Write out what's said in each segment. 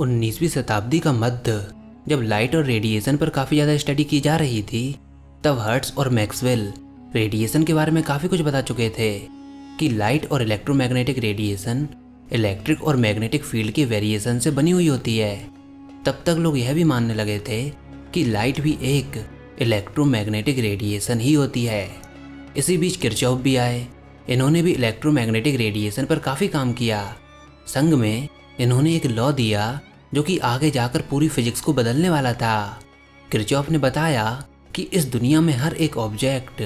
19वीं शताब्दी का मध्य जब लाइट और रेडिएशन पर काफ़ी ज़्यादा स्टडी की जा रही थी, तब हर्ट्ज और मैक्सवेल रेडिएशन के बारे में काफ़ी कुछ बता चुके थे कि लाइट और इलेक्ट्रोमैग्नेटिक रेडिएशन इलेक्ट्रिक और मैग्नेटिक फील्ड के वेरिएशन से बनी हुई होती है। तब तक लोग यह भी मानने लगे थे कि लाइट भी एक इलेक्ट्रोमैग्नेटिक रेडिएशन ही होती है। इसी बीच किरचॉफ भी आए। इन्होंने भी इलेक्ट्रोमैग्नेटिक रेडिएशन पर काफ़ी काम किया। संग में इन्होंने एक लॉ दिया जो कि आगे जाकर पूरी फिजिक्स को बदलने वाला था। किरचॉफ ने बताया कि इस दुनिया में हर एक ऑब्जेक्ट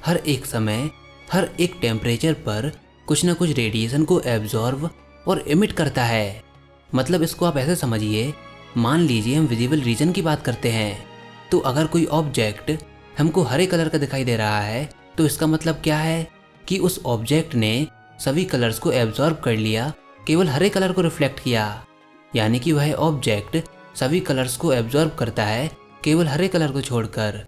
हर एक समय हर एक टेम्परेचर पर कुछ ना कुछ रेडिएशन को एब्जॉर्ब और इमिट करता है। मतलब इसको आप ऐसे समझिए, मान लीजिए हम विजिबल रीजन की बात करते हैं, तो अगर कोई ऑब्जेक्ट हमको हरे कलर का दिखाई दे रहा है तो इसका मतलब क्या है कि उस ऑब्जेक्ट ने सभी कलर्स को एब्जॉर्ब कर लिया, केवल हरे कलर को रिफ्लेक्ट किया। यानी कि वह ऑब्जेक्ट सभी कलर्स को एब्जॉर्ब करता है, केवल हरे कलर को छोड़कर।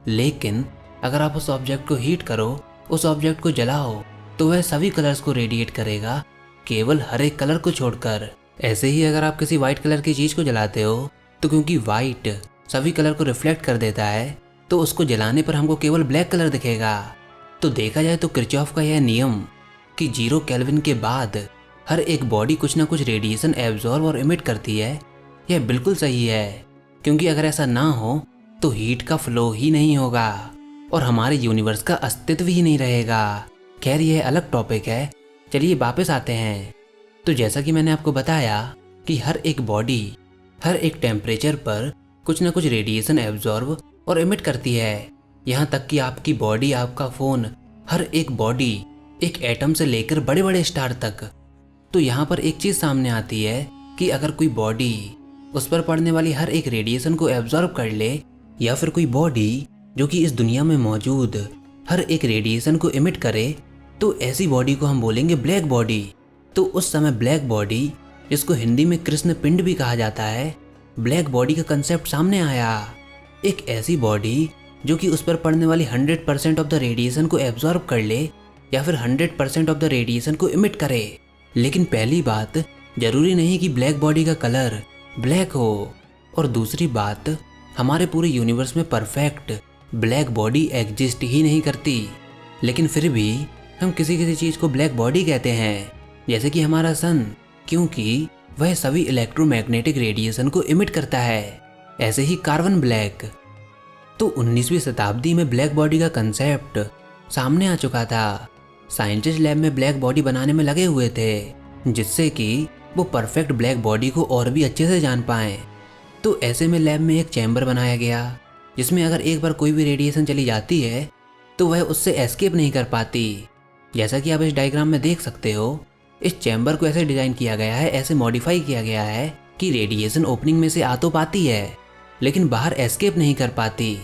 लेकिन अगर आप उस ऑब्जेक्ट को हीट करो, उस ऑब्जेक्ट को जलाओ, तो वह सभी कलर्स को रेडिएट करेगा, केवल हरे कलर को छोड़कर। ऐसे ही अगर आप किसी वाइट कलर की चीज़ को जलाते हो, तो क्योंकि वाइट सभी कलर को रिफ्लेक्ट कर देता है, तो उसको जलाने पर हमको केवल ब्लैक कलर दिखेगा। तो देखा जाए तो किरचॉफ का यह नियम कि 0 केल्विन के बाद हर एक बॉडी कुछ ना कुछ रेडिएशन एब्जॉर्ब और इमिट करती है, यह बिल्कुल सही है। क्योंकि अगर ऐसा ना हो तो हीट का फ्लो ही नहीं होगा और हमारे यूनिवर्स का अस्तित्व ही नहीं रहेगा। खैर यह अलग टॉपिक है, चलिए वापस आते हैं। तो जैसा कि मैंने आपको बताया कि हर एक बॉडी हर एक टेम्परेचर पर कुछ ना कुछ रेडिएशन एब्जॉर्ब और इमिट करती है। यहाँ तक कि आपकी बॉडी, आपका फ़ोन, हर एक बॉडी, एक एटम से लेकर बड़े बड़े स्टार तक। तो यहाँ पर एक चीज़ सामने आती है कि अगर कोई बॉडी उस पर पड़ने वाली हर एक रेडिएशन को एब्जॉर्ब कर ले, या फिर कोई बॉडी जो कि इस दुनिया में मौजूद हर एक रेडिएशन को इमिट करे, तो ऐसी बॉडी को हम बोलेंगे ब्लैक बॉडी। तो उस समय ब्लैक बॉडी, जिसको हिंदी में कृष्ण पिंड भी कहा जाता है, ब्लैक बॉडी का कंसेप्ट सामने आया। एक ऐसी बॉडी जो कि उस पर पड़ने वाली 100% ऑफ द रेडिएशन को एब्जॉर्ब कर ले, या फिर 100% ऑफ द रेडिएशन को इमिट करे। लेकिन पहली बात, जरूरी नहीं कि ब्लैक बॉडी का कलर ब्लैक हो, और दूसरी बात, हमारे पूरे यूनिवर्स में परफेक्ट ब्लैक बॉडी एग्जिस्ट ही नहीं करती। लेकिन फिर भी हम किसी किसी चीज़ को ब्लैक बॉडी कहते हैं, जैसे कि हमारा सन, क्योंकि वह सभी इलेक्ट्रोमैग्नेटिक रेडिएशन को इमिट करता है। ऐसे ही कार्बन ब्लैक। तो 19वीं शताब्दी में ब्लैक बॉडी का कंसेप्ट सामने आ चुका था। साइंटिस्ट लैब में ब्लैक बॉडी बनाने में लगे हुए थे, जिससे कि वो परफेक्ट ब्लैक बॉडी को और भी अच्छे से जान पाएं। तो ऐसे में लैब में एक चैम्बर बनाया गया, जिसमें अगर एक बार कोई भी रेडिएशन चली जाती है तो वह उससे एस्केप नहीं कर पाती। जैसा कि आप इस डायग्राम में देख सकते हो, इस चैम्बर को ऐसे डिज़ाइन किया गया है, ऐसे मॉडिफाई किया गया है कि रेडिएशन ओपनिंग में से आ तो पाती है, लेकिन बाहर एस्केप नहीं कर पाती।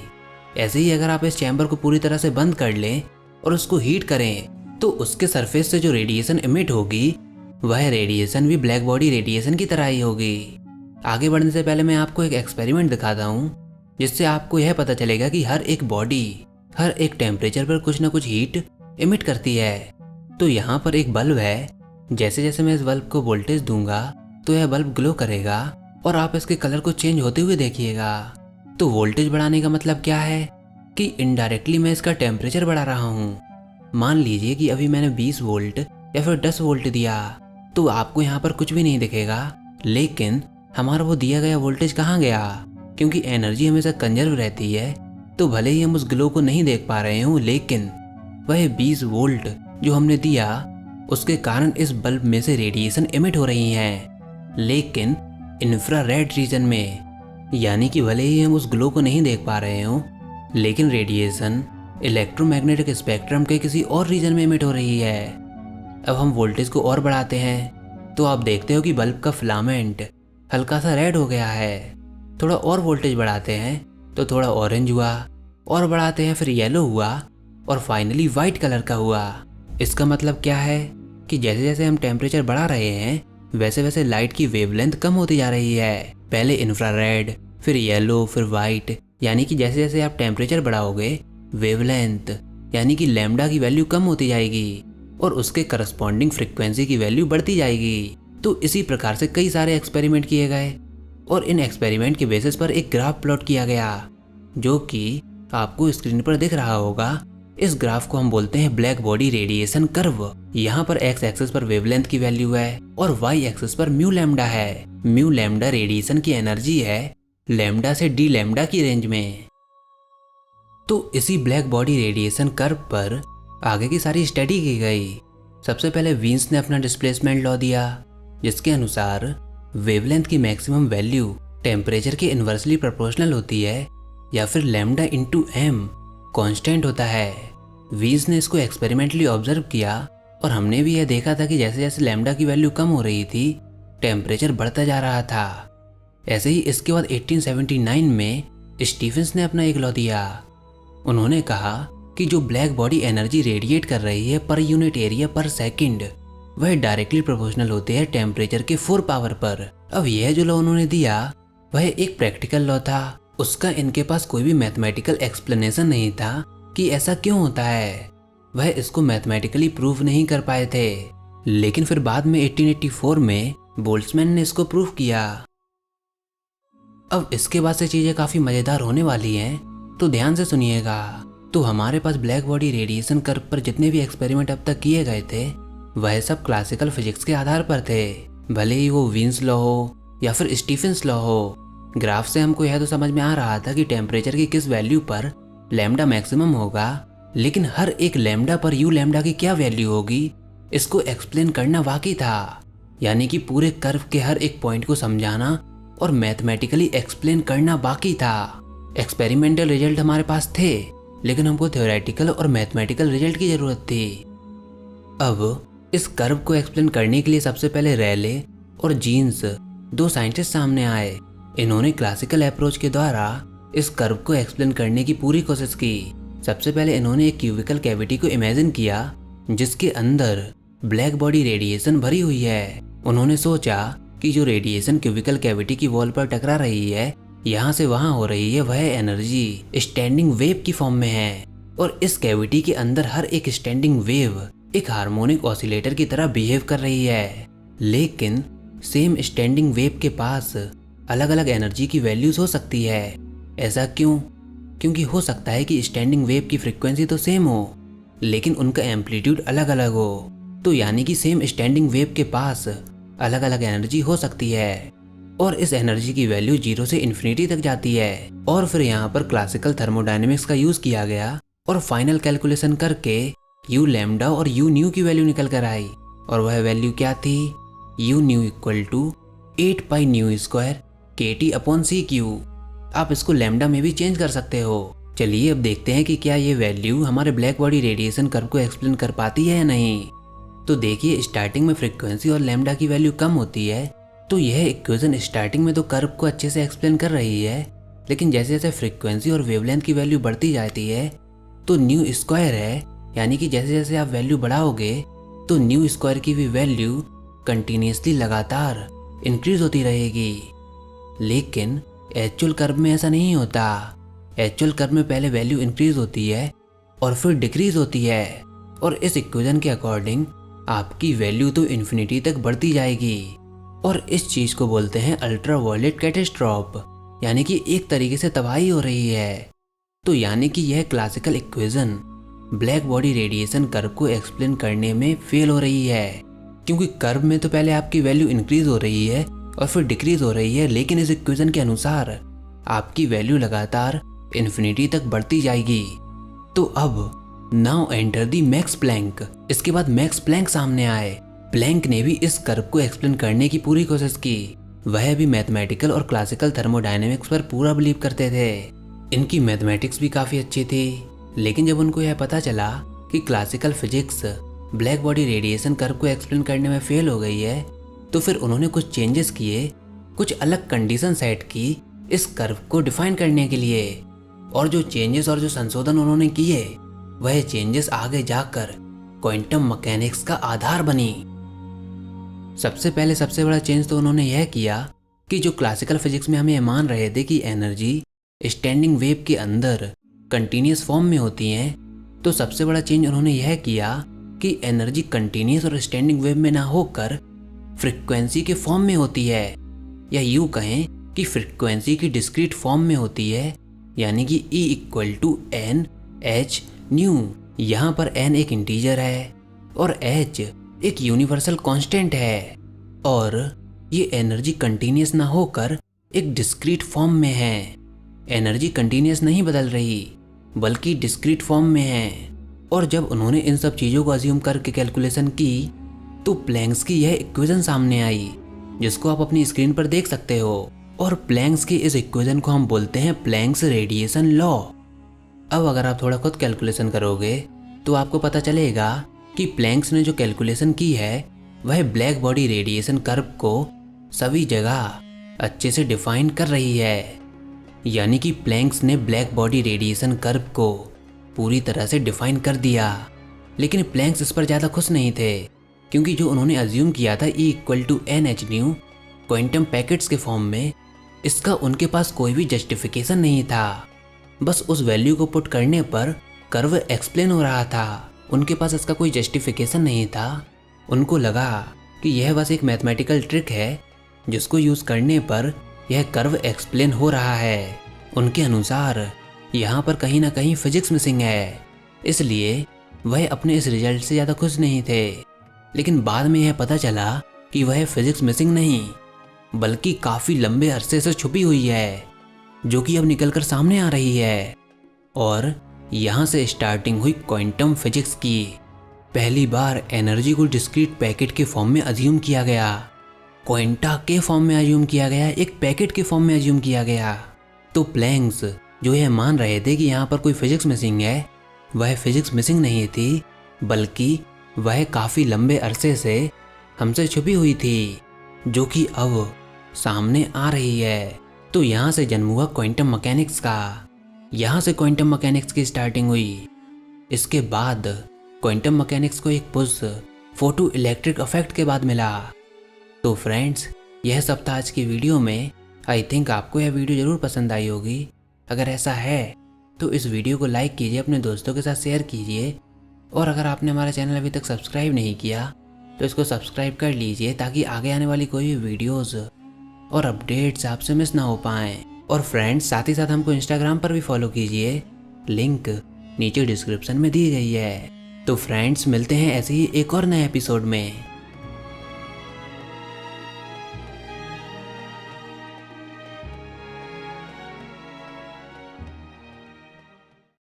ऐसे ही अगर आप इस चैम्बर को पूरी तरह से बंद कर लें और उसको हीट करें, तो उसके सरफेस से जो रेडिएशन इमिट होगी, वह रेडिएशन भी ब्लैक बॉडी रेडिएशन की तरह ही होगी। आगे बढ़ने से पहले मैं आपको एक एक्सपेरिमेंट दिखाता हूँ, जिससे आपको यह पता चलेगा कि हर एक बॉडी हर एक टेम्परेचर पर कुछ ना कुछ हीट इमिट करती है। तो यहाँ पर एक बल्ब है, जैसे जैसे मैं इस बल्ब को वोल्टेज दूंगा तो यह बल्ब ग्लो करेगा और आप इसके कलर को चेंज होते हुए देखिएगा। तो वोल्टेज बढ़ाने का मतलब क्या है कि इनडायरेक्टली मैं इसका टेम्परेचर बढ़ा रहा हूँ। मान लीजिए कि अभी मैंने 20 वोल्ट या फिर 10 वोल्ट दिया, तो आपको यहाँ पर कुछ भी नहीं दिखेगा, लेकिन हमारा वो दिया गया वोल्टेज कहाँ गया? क्योंकि एनर्जी हमेशा कंजर्व रहती है, तो भले ही हम उस ग्लो को नहीं देख पा रहे हूँ, लेकिन वह 20 वोल्ट जो हमने दिया, उसके कारण इस बल्ब में से रेडिएशन इमिट हो रही हैं, लेकिन इंफ्रारेड रीजन में। यानी कि भले ही हम उस ग्लो को नहीं देख पा रहे हों, लेकिन रेडिएशन इलेक्ट्रोमैग्नेटिक स्पेक्ट्रम के किसी और रीजन में इमिट हो रही है। अब हम वोल्टेज को और बढ़ाते हैं, तो आप देखते हो कि बल्ब का फिलामेंट हल्का सा रेड हो गया है। थोड़ा और वोल्टेज बढ़ाते हैं तो थोड़ा ऑरेंज हुआ, और बढ़ाते हैं फिर येलो हुआ, और फाइनली वाइट कलर का हुआ। इसका मतलब क्या है कि जैसे जैसे हम टेम्परेचर बढ़ा रहे हैं, वैसे वैसे लाइट की वेवलेंथ कम होती जा रही है। पहले इंफ्रारेड, फिर येलो, फिर वाइट। यानी कि जैसे जैसे आप टेम्परेचर बढ़ाओगे, वेवलेंथ यानी कि लैम्डा की वैल्यू कम होती जाएगी और उसके करस्पॉन्डिंग फ्रीक्वेंसी की वैल्यू बढ़ती जाएगी। तो इसी प्रकार से कई सारे एक्सपेरिमेंट किए गए और इन एक्सपेरिमेंट के बेसिस पर एक ग्राफ प्लॉट किया गया, जो कि आपको स्क्रीन पर दिख रहा होगा। इस ग्राफ को हम बोलते हैं ब्लैक बॉडी रेडिएशन कर्व। यहाँ पर एक्स एक्सिस पर वेवलेंथ की वैल्यू है और वाई एक्सिस पर म्यू लैम्डा है। म्यू लैम्डा रेडिएशन की एनर्जी है लैम्डा से डी लैम्डा की रेंज में। तो इसी ब्लैक बॉडी रेडिएशन कर्व पर आगे की सारी स्टडी की गई। सबसे पहले वीन्स ने अपना डिस्प्लेसमेंट लॉ दिया, जिसके अनुसार वेवलेंथ की मैक्सिमम वैल्यू टेम्परेचर के इन्वर्सली प्रोपोर्शनल होती है या फिर लैम्डा इंटू एम कॉन्स्टेंट होता है। वीन्स ने इसको एक्सपेरिमेंटली ऑब्जर्व किया और हमने भी यह देखा था कि जैसे जैसे लैम्डा की वैल्यू कम हो रही थी टेम्परेचर बढ़ता जा रहा था। ऐसे ही इसके बाद 1879 में स्टीफेंस ने अपना एक लॉ दिया। उन्होंने कहा कि जो ब्लैक बॉडी एनर्जी रेडिएट कर रही है पर यूनिट एरिया पर सेकंड, वह डायरेक्टली प्रोपोर्शनल होते हैं टेम्परेचर के 4 पावर पर। अब यह जो लॉ उन्होंने दिया वह एक प्रैक्टिकल लॉ था। उसका इनके पास कोई भी मैथमेटिकल एक्सप्लेनेशन नहीं था कि ऐसा क्यों होता है। वह इसको मैथमेटिकली प्रूव नहीं कर पाए थे, लेकिन फिर बाद में 1884 में बोल्ट्जमैन ने इसको प्रूव किया। अब इसके बाद से चीजें काफी मजेदार होने वाली हैं, तो ध्यान से सुनिएगा। तो हमारे पास ब्लैक बॉडी रेडिएशन कर्व पर जितने भी एक्सपेरिमेंट अब तक किए गए थे वह सब क्लासिकल फिजिक्स के आधार पर थे, भले ही वो वीन्स लॉ हो या फिर स्टीफेंस लॉ हो। ग्राफ से हमको यह तो समझ में आ रहा था कि टेम्परेचर की किस वैल्यू पर लैम्डा मैक्सिमम होगा, लेकिन हर एक लैम्डा पर यू लैम्डा की क्या वैल्यू होगी इसको एक्सप्लेन करना बाकी था। यानी कि पूरे कर्व के हर एक पॉइंट को समझाना और मैथमेटिकली एक्सप्लेन करना बाकी था। एक्सपेरिमेंटल रिजल्ट हमारे पास थे, लेकिन हमको थ्योरेटिकल और मैथमेटिकल रिजल्ट की जरूरत थी। अब इस कर्व को एक्सप्लेन करने के लिए सबसे पहले रैले और जीन्स 2 साइंटिस्ट सामने आए। इन्होंने क्लासिकल अप्रोच के द्वारा इस कर्व को एक्सप्लेन करने की पूरी कोशिश की। सबसे पहले इन्होंने एक क्यूबिकल कैविटी को इमेजिन किया जिसके अंदर ब्लैक बॉडी रेडिएशन भरी हुई है। उन्होंने सोचा कि जो रेडिएशन क्यूबिकल कैविटी की वॉल पर टकरा रही है, यहाँ से वहाँ हो रही है, वह एनर्जी स्टैंडिंग वेव की फॉर्म में है और इस कैविटी के अंदर हर एक स्टैंडिंग वेव एक हार्मोनिक ऑसिलेटर की तरह बिहेव कर रही है। लेकिन सेम स्टैंडिंग वेव के पास अलग अलग एनर्जी की वैल्यूज हो सकती है। ऐसा क्यों? क्योंकि हो सकता है कि स्टैंडिंग वेव की फ्रीक्वेंसी तो सेम हो, लेकिन उनका एम्पलीट्यूड अलग अलग हो। तो यानी कि सेम स्टैंडिंग वेव के पास अलग अलग एनर्जी हो सकती है और इस एनर्जी की वैल्यू 0 से इन्फिनिटी तक जाती है। और फिर यहाँ पर क्लासिकल थर्मोडायनेमिक्स का यूज किया गया और फाइनल कैलकुलेशन करके यू लैम्डा और यू न्यू की वैल्यू निकल कर आई। और वह वैल्यू क्या थी? U nu equal to 8 pi nu square KT upon CQ। आप इसको लैम्डा में भी चेंज कर सकते हो। चलिए अब देखते हैं कि क्या ये वैल्यू हमारे ब्लैक बॉडी रेडिएशन कर्व को एक्सप्लेन कर पाती है या नहीं। तो देखिए, स्टार्टिंग में फ्रीक्वेंसी और लैम्डा की वैल्यू कम होती है, तो यह इक्वेशन स्टार्टिंग में तो कर्व को अच्छे से एक्सप्लेन कर रही है, लेकिन जैसे जैसे फ्रीक्वेंसी और वेवलेंथ की वैल्यू बढ़ती जाती है तो न्यू स्क्वायर है, यानी कि जैसे जैसे आप वैल्यू बढ़ाओगे तो न्यू स्क्वायर की भी वैल्यू कंटिन्यूसली लगातार इंक्रीज होती रहेगी। लेकिन एक्चुअल कर्व में ऐसा नहीं होता। एक्चुअल कर्व में पहले वैल्यू इंक्रीज होती है और फिर डिक्रीज होती है, और इस इक्वेशन के अकॉर्डिंग आपकी वैल्यू तो इन्फिनिटी तक बढ़ती जाएगी। और इस चीज को बोलते हैं अल्ट्रा वायलेट कैटास्ट्रॉफ, यानी कि एक तरीके से तबाही हो रही है। तो यानी कि यह classical equation black body radiation curve को एक्सप्लेन करने में फेल हो रही है, क्योंकि कर्व में तो पहले आपकी वैल्यू इंक्रीज हो रही है और फिर डिक्रीज हो रही है, लेकिन इस इक्वेशन के अनुसार आपकी वैल्यू लगातार इन्फिनिटी तक बढ़ती जाएगी। तो अब now enter the Max Planck. इसके बाद मैक्स प्लैंक सामने आए। प्लैंक ने भी इस कर्व को एक्सप्लेन करने की पूरी कोशिश की। वह भी मैथमेटिकल और क्लासिकल थर्मोडायनेमिक्स पर पूरा बिलीव करते थे। इनकी मैथमेटिक्स भी काफी अच्छी थी, लेकिन जब उनको यह पता चला कि classical physics black body radiation curve को एक्सप्लेन करने में फेल हो गई है, तो फिर उन्होंने कुछ चेंजेस किए, कुछ अलग कंडीशन सेट की इस कर्व को डिफाइन करने के लिए। और जो चेंजेस और जो संशोधन उन्होंने किए, वह चेंजेस आगे जाकर क्वांटम मैकेनिक्स का आधार बनी। सबसे पहले सबसे बड़ा चेंज तो उन्होंने यह किया कि जो क्लासिकल फिजिक्स में हम ये मान रहे थे कि एनर्जी स्टैंडिंग वेव के अंदर कंटिन्यूस फॉर्म में होती है, तो सबसे बड़ा चेंज उन्होंने यह किया कि एनर्जी कंटिन्यूस और स्टैंडिंग वेव में ना होकर फ्रीक्वेंसी के फॉर्म में होती है, या यूँ कहें कि फ्रीक्वेंसी की डिस्क्रीट फॉर्म में होती है, यानी कि E = Nhν। यहाँ पर n एक इंटीजर है और h एक यूनिवर्सल कांस्टेंट है, और ये एनर्जी कंटिन्यूस ना होकर एक डिस्क्रीट फॉर्म में है। एनर्जी कंटिन्यूस नहीं बदल रही बल्कि डिस्क्रीट फॉर्म में है। और जब उन्होंने इन सब चीज़ों को अज्यूम करके कैलकुलेशन की तो प्लैंक्स की यह इक्वेशन सामने आई, जिसको आप अपनी स्क्रीन पर देख सकते हो। और प्लैंक्स की इस इक्वेशन को हम बोलते हैं प्लैंक्स रेडिएशन लॉ। अब अगर आप थोड़ा खुद कैलकुलेशन करोगे तो आपको पता चलेगा कि प्लैंक्स ने जो कैलकुलेशन की है वह ब्लैक बॉडी रेडिएशन कर्व को सभी जगह अच्छे से डिफाइन कर रही है। यानी कि प्लैंक्स ने ब्लैक बॉडी रेडिएशन कर्व को पूरी तरह से डिफाइन कर दिया। लेकिन प्लैंक्स इस पर ज़्यादा खुश नहीं थे, क्योंकि जो उन्होंने अज्यूम किया था E = nhν क्वांटम पैकेट्स के फॉर्म में, इसका उनके पास कोई भी जस्टिफिकेशन नहीं था। बस उस वैल्यू को पुट करने पर कर्व एक्सप्लेन हो रहा था। उनके पास इसका कोई जस्टिफिकेशन नहीं था। उनको लगा कि यह बस एक मैथमेटिकल ट्रिक है जिसको यूज़ करने पर यह कर्व एक्सप्लेन हो रहा है। उनके अनुसार यहाँ पर कहीं ना कहीं फिजिक्स मिसिंग है, इसलिए वह अपने इस रिजल्ट से ज़्यादा खुश नहीं थे। लेकिन बाद में यह पता चला कि वह फिजिक्स मिसिंग नहीं बल्कि काफ़ी लंबे अरसे से छुपी हुई है, जो कि अब निकलकर सामने आ रही है। और यहाँ से स्टार्टिंग हुई क्वांटम फिजिक्स की। पहली बार एनर्जी को डिस्क्रीट पैकेट के फॉर्म में अज्यूम किया गया, क्वांटा के फॉर्म में अज्यूम किया गया, एक पैकेट के फॉर्म में अज्यूम किया गया। तो प्लैंक्स जो यह मान रहे थे कि यहाँ पर कोई फिजिक्स मिसिंग है, वह फिजिक्स मिसिंग नहीं थी बल्कि वह काफ़ी लंबे अरसे से हमसे छुपी हुई थी, जो कि अब सामने आ रही है। तो यहाँ से जन्म हुआ क्वांटम मैकेनिक्स का। यहाँ से क्वांटम मैकेनिक्स की स्टार्टिंग हुई। इसके बाद क्वांटम मैकेनिक्स को एक पुश फोटो इलेक्ट्रिक इफेक्ट के बाद मिला। तो फ्रेंड्स, यह सब था आज की वीडियो में। आई थिंक आपको यह वीडियो ज़रूर पसंद आई होगी। अगर ऐसा है तो इस वीडियो को लाइक कीजिए, अपने दोस्तों के साथ शेयर कीजिए, और अगर आपने हमारा चैनल अभी तक सब्सक्राइब नहीं किया तो इसको सब्सक्राइब कर लीजिए, ताकि आगे आने वाली कोई भी वीडियोस और अपडेट्स आपसे मिस ना हो पाएँ। और फ्रेंड्स, साथ ही साथ हमको इंस्टाग्राम पर भी फॉलो कीजिए, लिंक नीचे डिस्क्रिप्शन में दी गई है। तो फ्रेंड्स, मिलते हैं ऐसे ही एक और नए एपिसोड में।